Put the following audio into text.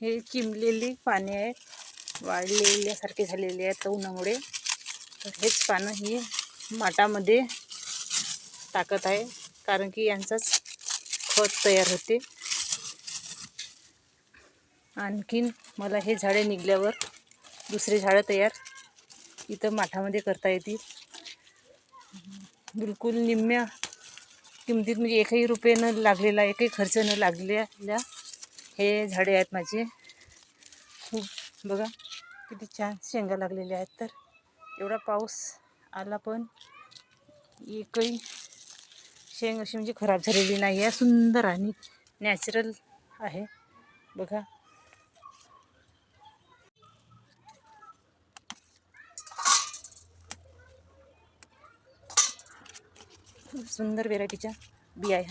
हे चिमलेली पाने आहेत, वाळलेल्यासारखे झालेले आहेत उन्हामुळे. तर हेच पानं ही माठामध्ये टाकत आहे, कारण की यांचाच खत तयार होते. आणखीन मला हे झाडे निघल्यावर दुसरे झाडं तयार इथं माठामध्ये करता येतील. बिलकुल निम्म्या किमतीत, म्हणजे एकही रुपये न लागलेला, एकही खर्च न लागलेल्या हे झाडे आहेत माझे. खूप बघा किती छान शेंगा लागलेल्या आहेत. तर एवढा पाऊस आला पण एकही शेंग अशी म्हणजे खराब झालेली नाही आहे. सुंदर आणि नॅचरल आहे बघा. खूप सुंदर व्हेरायटीच्या बिया आहे.